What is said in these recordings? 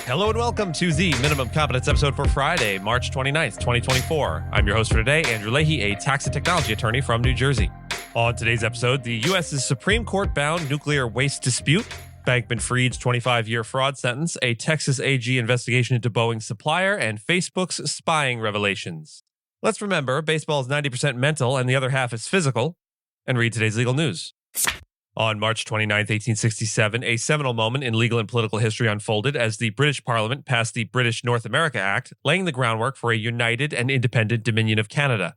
Hello and welcome to the Minimum Competence episode for Friday, March 29th, 2024. I'm your host for today, Andrew Leahy, a tax and technology attorney from New Jersey. On today's episode, the U.S.'s Supreme Court-bound nuclear waste dispute, Bankman-Fried's 25-year fraud sentence, a Texas AG investigation into Boeing's supplier, and Facebook's spying revelations. Let's remember, baseball is 90% mental and the other half is physical, and read today's legal news. On March 29, 1867, a seminal moment in legal and political history unfolded as the British Parliament passed the British North America Act, laying the groundwork for a united and independent Dominion of Canada.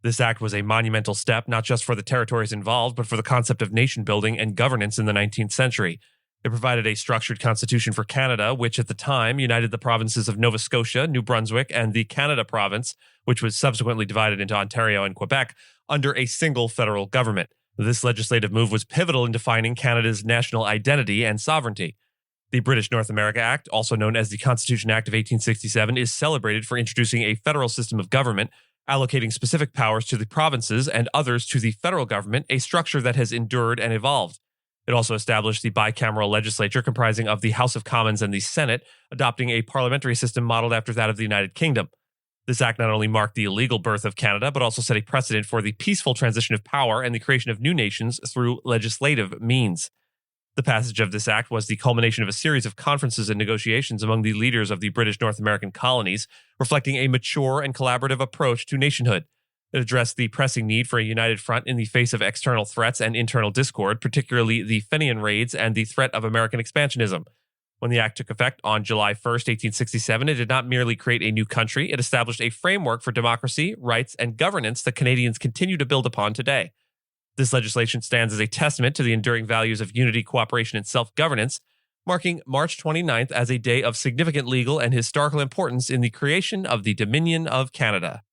This act was a monumental step not just for the territories involved, but for the concept of nation building and governance in the 19th century. It provided a structured constitution for Canada, which at the time united the provinces of Nova Scotia, New Brunswick, and the Canada province, which was subsequently divided into Ontario and Quebec, under a single federal government. This legislative move was pivotal in defining Canada's national identity and sovereignty. The British North America Act, also known as the Constitution Act of 1867, is celebrated for introducing a federal system of government, allocating specific powers to the provinces and others to the federal government, a structure that has endured and evolved. It also established the bicameral legislature comprising of the House of Commons and the Senate, adopting a parliamentary system modeled after that of the United Kingdom. This act not only marked the legal birth of Canada, but also set a precedent for the peaceful transition of power and the creation of new nations through legislative means. The passage of this act was the culmination of a series of conferences and negotiations among the leaders of the British North American colonies, reflecting a mature and collaborative approach to nationhood. It addressed the pressing need for a united front in the face of external threats and internal discord, particularly the Fenian raids and the threat of American expansionism. When the act took effect on July 1st, 1867, it did not merely create a new country, it established a framework for democracy, rights, and governance that Canadians continue to build upon today. This legislation stands as a testament to the enduring values of unity, cooperation, and self-governance, marking March 29th as a day of significant legal and historical importance in the creation of the Dominion of Canada.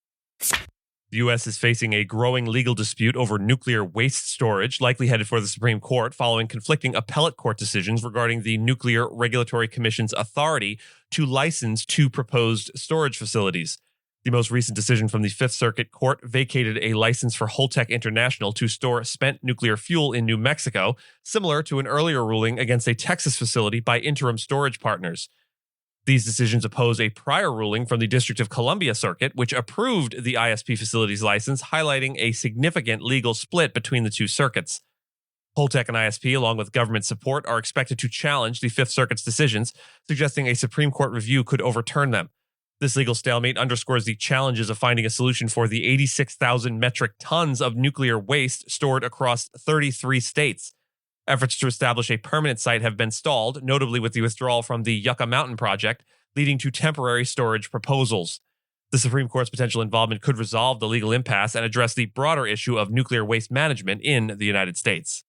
The U.S. is facing a growing legal dispute over nuclear waste storage, likely headed for the Supreme Court following conflicting appellate court decisions regarding the Nuclear Regulatory Commission's authority to license two proposed storage facilities. The most recent decision from the Fifth Circuit Court vacated a license for Holtec International to store spent nuclear fuel in New Mexico, similar to an earlier ruling against a Texas facility by Interim Storage Partners. These decisions oppose a prior ruling from the District of Columbia Circuit, which approved the ISP facilities license, highlighting a significant legal split between the two circuits. Holtec and ISP, along with government support, are expected to challenge the Fifth Circuit's decisions, suggesting a Supreme Court review could overturn them. This legal stalemate underscores the challenges of finding a solution for the 86,000 metric tons of nuclear waste stored across 33 states. Efforts to establish a permanent site have been stalled, notably with the withdrawal from the Yucca Mountain project, leading to temporary storage proposals. The Supreme Court's potential involvement could resolve the legal impasse and address the broader issue of nuclear waste management in the United States.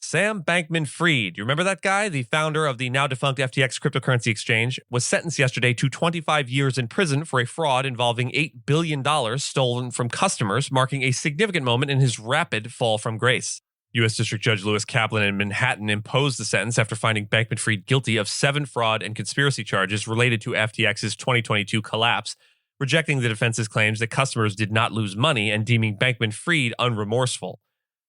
Sam Bankman-Fried, you remember that guy? The founder of the now-defunct FTX cryptocurrency exchange, was sentenced yesterday to 25 years in prison for a fraud involving $8 billion stolen from customers, marking a significant moment in his rapid fall from grace. U.S. District Judge Lewis Kaplan in Manhattan imposed the sentence after finding Bankman-Fried guilty of 7 fraud and conspiracy charges related to FTX's 2022 collapse, rejecting the defense's claims that customers did not lose money and deeming Bankman-Fried unremorseful.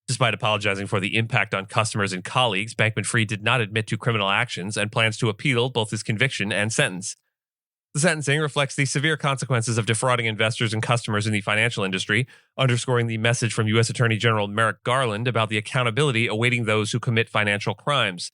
Despite apologizing for the impact on customers and colleagues, Bankman-Fried did not admit to criminal actions and plans to appeal both his conviction and sentence. The sentencing reflects the severe consequences of defrauding investors and customers in the financial industry, underscoring the message from U.S. Attorney General Merrick Garland about the accountability awaiting those who commit financial crimes.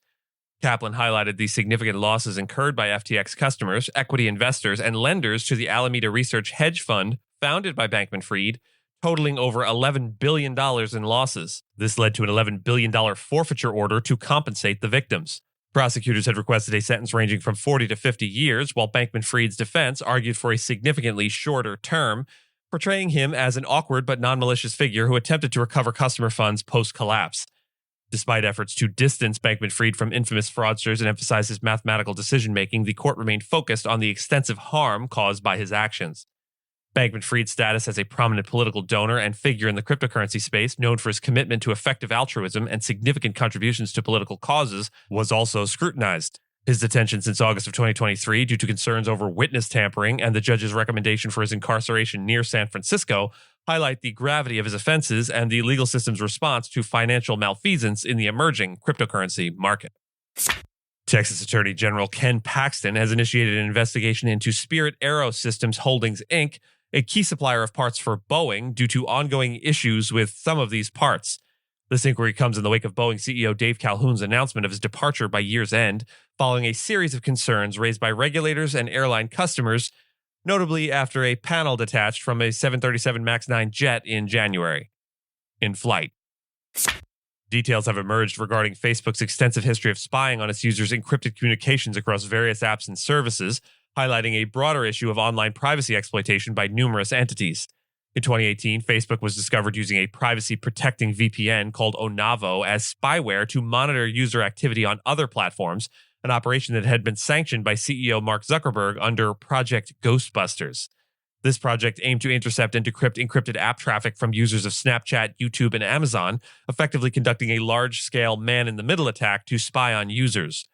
Kaplan highlighted the significant losses incurred by FTX customers, equity investors, and lenders to the Alameda Research hedge fund founded by Bankman-Fried, totaling over $11 billion in losses. This led to an $11 billion forfeiture order to compensate the victims. Prosecutors had requested a sentence ranging from 40 to 50 years, while Bankman-Fried's defense argued for a significantly shorter term, portraying him as an awkward but non-malicious figure who attempted to recover customer funds post-collapse. Despite efforts to distance Bankman-Fried from infamous fraudsters and emphasize his mathematical decision-making, the court remained focused on the extensive harm caused by his actions. Bankman-Fried's status as a prominent political donor and figure in the cryptocurrency space, known for his commitment to effective altruism and significant contributions to political causes, was also scrutinized. His detention since August of 2023 due to concerns over witness tampering and the judge's recommendation for his incarceration near San Francisco highlight the gravity of his offenses and the legal system's response to financial malfeasance in the emerging cryptocurrency market. Texas Attorney General Ken Paxton has initiated an investigation into Spirit AeroSystems Holdings, Inc., a key supplier of parts for Boeing, due to ongoing issues with some of these parts. This inquiry comes in the wake of Boeing CEO Dave Calhoun's announcement of his departure by year's end, following a series of concerns raised by regulators and airline customers, notably after a panel detached from a 737 MAX 9 jet in January. In flight. Details have emerged regarding Facebook's extensive history of spying on its users' encrypted communications across various apps and services, highlighting a broader issue of online privacy exploitation by numerous entities. In 2018, Facebook was discovered using a privacy-protecting VPN called Onavo as spyware to monitor user activity on other platforms, an operation that had been sanctioned by CEO Mark Zuckerberg under Project Ghostbusters. This project aimed to intercept and decrypt encrypted app traffic from users of Snapchat, YouTube, and Amazon, effectively conducting a large-scale man-in-the-middle attack to spy on users.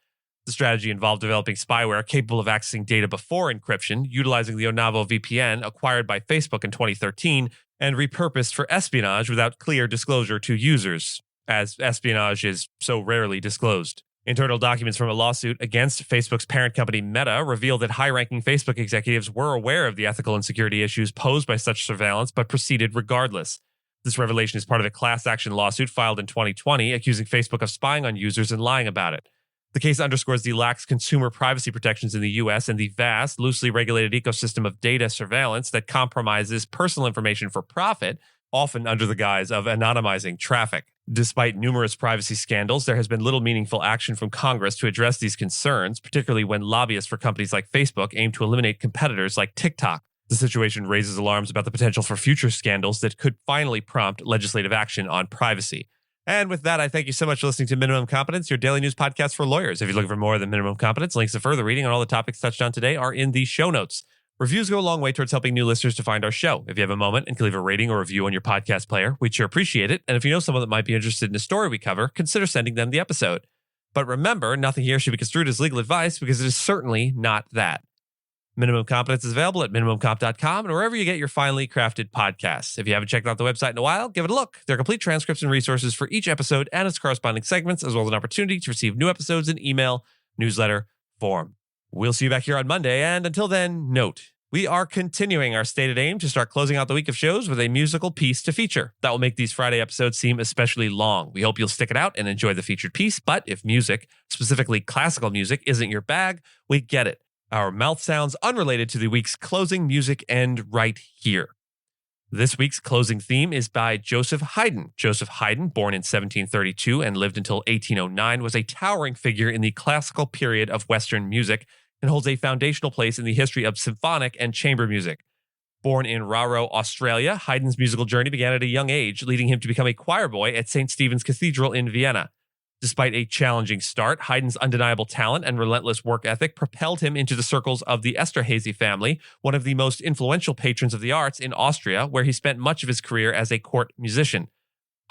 The strategy involved developing spyware capable of accessing data before encryption, utilizing the Onavo VPN acquired by Facebook in 2013, and repurposed for espionage without clear disclosure to users, as espionage is so rarely disclosed. Internal documents from a lawsuit against Facebook's parent company Meta reveal that high-ranking Facebook executives were aware of the ethical and security issues posed by such surveillance, but proceeded regardless. This revelation is part of a class action lawsuit filed in 2020, accusing Facebook of spying on users and lying about it. The case underscores the lax consumer privacy protections in the U.S. and the vast, loosely regulated ecosystem of data surveillance that compromises personal information for profit, often under the guise of anonymizing traffic. Despite numerous privacy scandals, there has been little meaningful action from Congress to address these concerns, particularly when lobbyists for companies like Facebook aim to eliminate competitors like TikTok. The situation raises alarms about the potential for future scandals that could finally prompt legislative action on privacy. And with that, I thank you so much for listening to Minimum Competence, your daily news podcast for lawyers. If you're looking for more than Minimum Competence, links to further reading on all the topics touched on today are in the show notes. Reviews go a long way towards helping new listeners to find our show. If you have a moment and can leave a rating or review on your podcast player, we'd sure appreciate it. And if you know someone that might be interested in a story we cover, consider sending them the episode. But remember, nothing here should be construed as legal advice because it is certainly not that. Minimum Competence is available at minimumcomp.com and wherever you get your finely crafted podcasts. If you haven't checked out the website in a while, give it a look. There are complete transcripts and resources for each episode and its corresponding segments, as well as an opportunity to receive new episodes in email, newsletter, form. We'll see you back here on Monday, and until then, note, we are continuing our stated aim to start closing out the week of shows with a musical piece to feature. That will make these Friday episodes seem especially long. We hope you'll stick it out and enjoy the featured piece, but if music, specifically classical music, isn't your bag, we get it. Our mouth sounds unrelated to the week's closing music end right here. This week's closing theme is by Joseph Haydn. Joseph Haydn, born in 1732 and lived until 1809, was a towering figure in the classical period of Western music and holds a foundational place in the history of symphonic and chamber music. Born in Raro, Australia, Haydn's musical journey began at a young age, leading him to become a choir boy at St. Stephen's Cathedral in Vienna. Despite a challenging start, Haydn's undeniable talent and relentless work ethic propelled him into the circles of the Esterhazy family, one of the most influential patrons of the arts in Austria, where he spent much of his career as a court musician.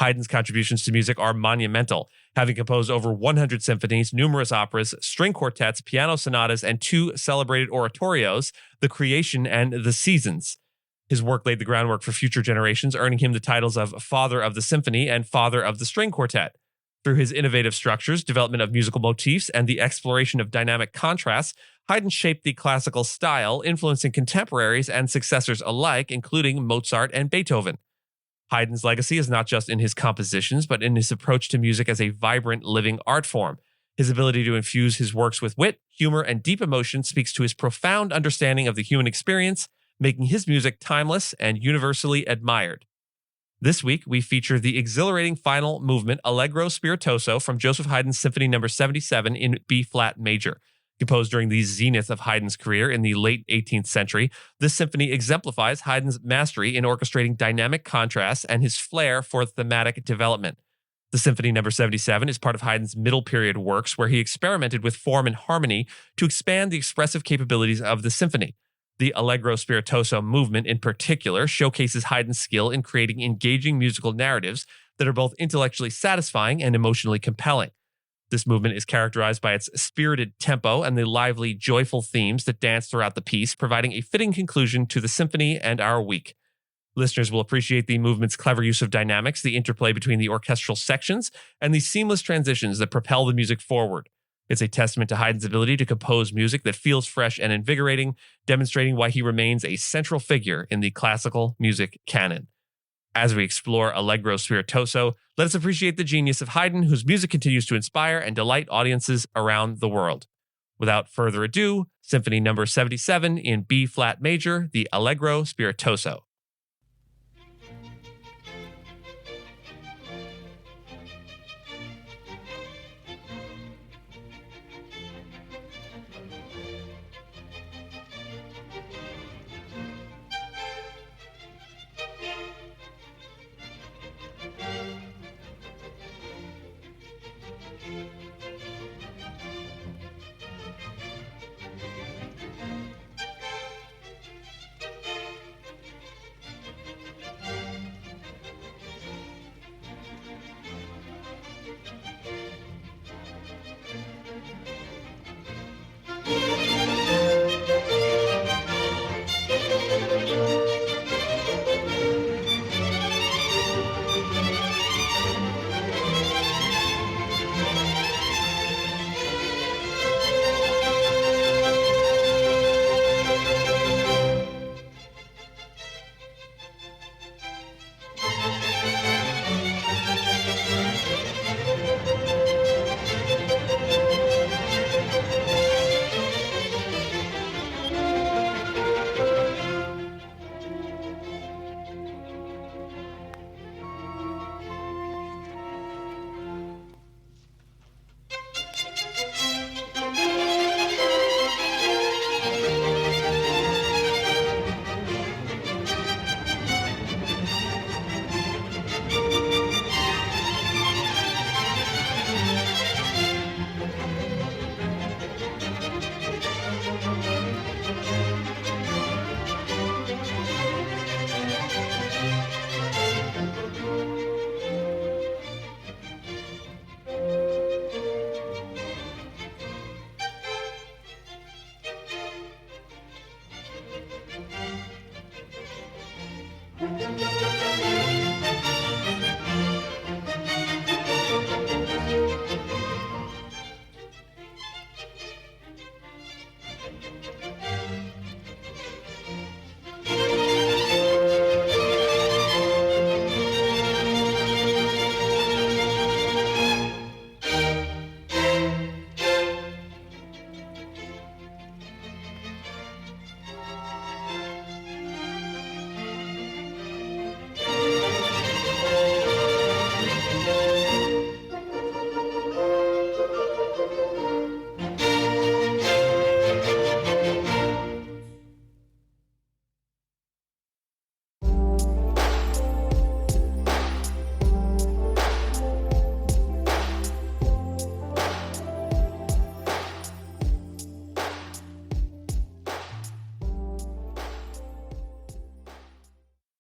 Haydn's contributions to music are monumental, having composed over 100 symphonies, numerous operas, string quartets, piano sonatas, and 2 celebrated oratorios, The Creation and The Seasons. His work laid the groundwork for future generations, earning him the titles of Father of the Symphony and Father of the String Quartet. Through his innovative structures, development of musical motifs, and the exploration of dynamic contrasts, Haydn shaped the classical style, influencing contemporaries and successors alike, including Mozart and Beethoven. Haydn's legacy is not just in his compositions, but in his approach to music as a vibrant, living art form. His ability to infuse his works with wit, humor, and deep emotion speaks to his profound understanding of the human experience, making his music timeless and universally admired. This week, we feature the exhilarating final movement Allegro Spiritoso from Joseph Haydn's Symphony No. 77 in B-flat major. Composed during the zenith of Haydn's career in the late 18th century, this symphony exemplifies Haydn's mastery in orchestrating dynamic contrasts and his flair for thematic development. The Symphony No. 77 is part of Haydn's middle period works, where he experimented with form and harmony to expand the expressive capabilities of the symphony. The Allegro Spiritoso movement, in particular, showcases Haydn's skill in creating engaging musical narratives that are both intellectually satisfying and emotionally compelling. This movement is characterized by its spirited tempo and the lively, joyful themes that dance throughout the piece, providing a fitting conclusion to the symphony and our week. Listeners will appreciate the movement's clever use of dynamics, the interplay between the orchestral sections, and the seamless transitions that propel the music forward. It's a testament to Haydn's ability to compose music that feels fresh and invigorating, demonstrating why he remains a central figure in the classical music canon. As we explore Allegro Spiritoso, let us appreciate the genius of Haydn, whose music continues to inspire and delight audiences around the world. Without further ado, Symphony Number 77 in B-flat major, the Allegro Spiritoso.